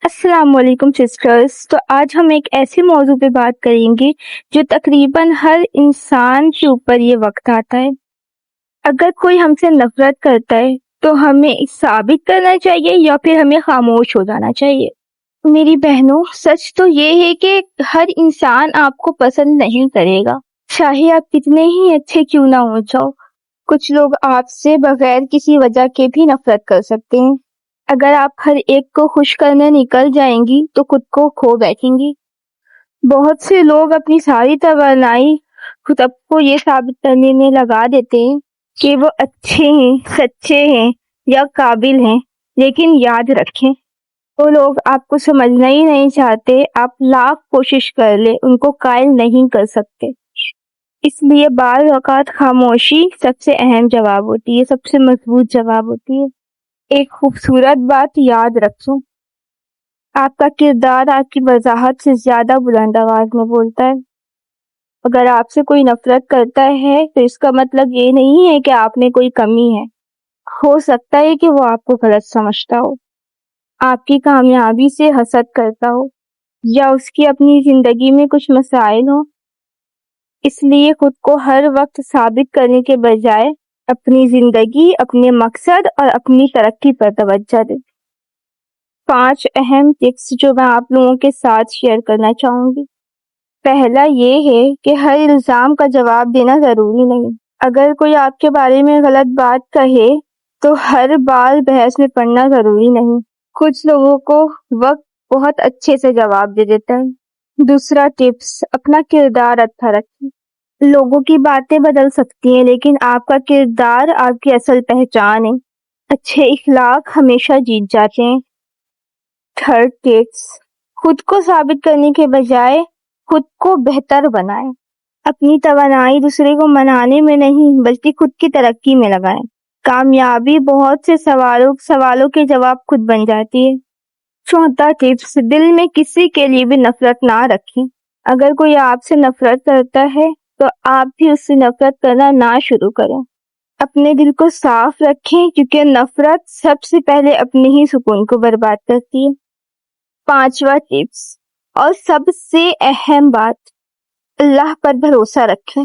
السلام علیکم سسٹرز. تو آج ہم ایک ایسے موضوع پہ بات کریں گے جو تقریباً ہر انسان کے اوپر یہ وقت آتا ہے. اگر کوئی ہم سے نفرت کرتا ہے تو ہمیں ثابت کرنا چاہیے یا پھر ہمیں خاموش ہو جانا چاہیے. میری بہنوں، سچ تو یہ ہے کہ ہر انسان آپ کو پسند نہیں کرے گا، چاہے آپ کتنے ہی اچھے کیوں نہ ہو جاؤ. کچھ لوگ آپ سے بغیر کسی وجہ کے بھی نفرت کر سکتے ہیں. اگر آپ ہر ایک کو خوش کرنے نکل جائیں گی تو خود کو کھو بیٹھیں گی. بہت سے لوگ اپنی ساری توانائی خود اب کو یہ ثابت کرنے میں لگا دیتے ہیں کہ وہ اچھے ہیں، سچے ہیں یا قابل ہیں، لیکن یاد رکھیں وہ لوگ آپ کو سمجھنا ہی نہیں چاہتے. آپ لاکھ کوشش کر لیں ان کو قائل نہیں کر سکتے. اس لیے بعض اوقات خاموشی سب سے اہم جواب ہوتی ہے، سب سے مضبوط جواب ہوتی ہے. ایک خوبصورت بات یاد رکھو، آپ کا کردار آپ کی وضاحت سے زیادہ بلند آواز میں بولتا ہے. اگر آپ سے کوئی نفرت کرتا ہے تو اس کا مطلب یہ نہیں ہے کہ آپ میں کوئی کمی ہے. ہو سکتا ہے کہ وہ آپ کو غلط سمجھتا ہو، آپ کی کامیابی سے حسد کرتا ہو، یا اس کی اپنی زندگی میں کچھ مسائل ہوں. اس لیے خود کو ہر وقت ثابت کرنے کے بجائے اپنی زندگی، اپنے مقصد اور اپنی ترقی پر توجہ دیں. 5 اہم ٹپس جو میں آپ لوگوں کے ساتھ شیئر کرنا چاہوں گی. پہلا یہ ہے کہ ہر الزام کا جواب دینا ضروری نہیں. اگر کوئی آپ کے بارے میں غلط بات کہے تو ہر بار بحث میں پڑنا ضروری نہیں. کچھ لوگوں کو وقت بہت اچھے سے جواب دے دیتا ہے. دوسرا ٹپس، اپنا کردار اچھا رکھیں. لوگوں کی باتیں بدل سکتی ہیں لیکن آپ کا کردار آپ کی اصل پہچان ہے. اچھے اخلاق ہمیشہ جیت جاتے ہیں. تھرڈ ٹپس، خود کو ثابت کرنے کے بجائے خود کو بہتر بنائیں. اپنی توانائی دوسرے کو منانے میں نہیں بلکہ خود کی ترقی میں لگائیں. کامیابی بہت سے سوالوں کے جواب خود بن جاتی ہے. چوتھا ٹپس، دل میں کسی کے لیے بھی نفرت نہ رکھیں. اگر کوئی آپ سے نفرت کرتا ہے تو آپ بھی اس سے نفرت کرنا نہ شروع کریں. اپنے دل کو صاف رکھیں کیونکہ نفرت سب سے پہلے اپنے ہی سکون کو برباد کرتی ہے. پانچواں ٹپس اور سب سے اہم بات، اللہ پر بھروسہ رکھیں.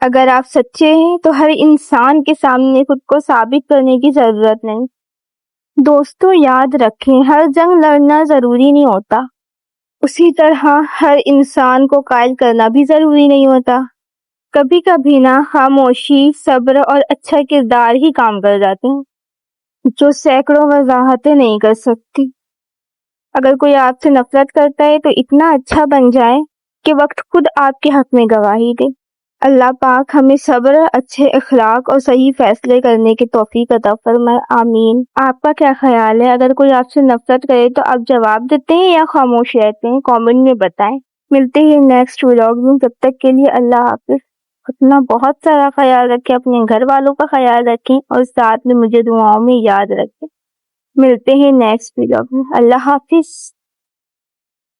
اگر آپ سچے ہیں تو ہر انسان کے سامنے خود کو ثابت کرنے کی ضرورت نہیں. دوستوں، یاد رکھیں ہر جنگ لڑنا ضروری نہیں ہوتا، اسی طرح ہر انسان کو قائل کرنا بھی ضروری نہیں ہوتا. کبھی کبھی نا خاموشی، صبر اور اچھا کردار ہی کام کر جاتے ہیں جو سینکڑوں وضاحتیں نہیں کر سکتی. اگر کوئی آپ سے نفرت کرتا ہے تو اتنا اچھا بن جائے کہ وقت خود آپ کے حق میں گواہی دے. اللہ پاک ہمیں صبر، اچھے اخلاق اور صحیح فیصلے کرنے کی توفیق عطا فرمائے. آمین. آپ کا کیا خیال ہے؟ اگر کوئی آپ سے نفرت کرے تو آپ جواب دیتے ہیں یا خاموش رہتے ہیں؟ کامنٹ میں بتائیں. ملتے ہیں نیکسٹ ولاگ میں، جب تک کے لیے اللہ حافظ. اپنا بہت سارا خیال رکھیں، اپنے گھر والوں کا خیال رکھیں اور ساتھ میں مجھے دعاؤں میں یاد رکھیں. ملتے ہیں نیکسٹ ولاگ میں. اللہ حافظ.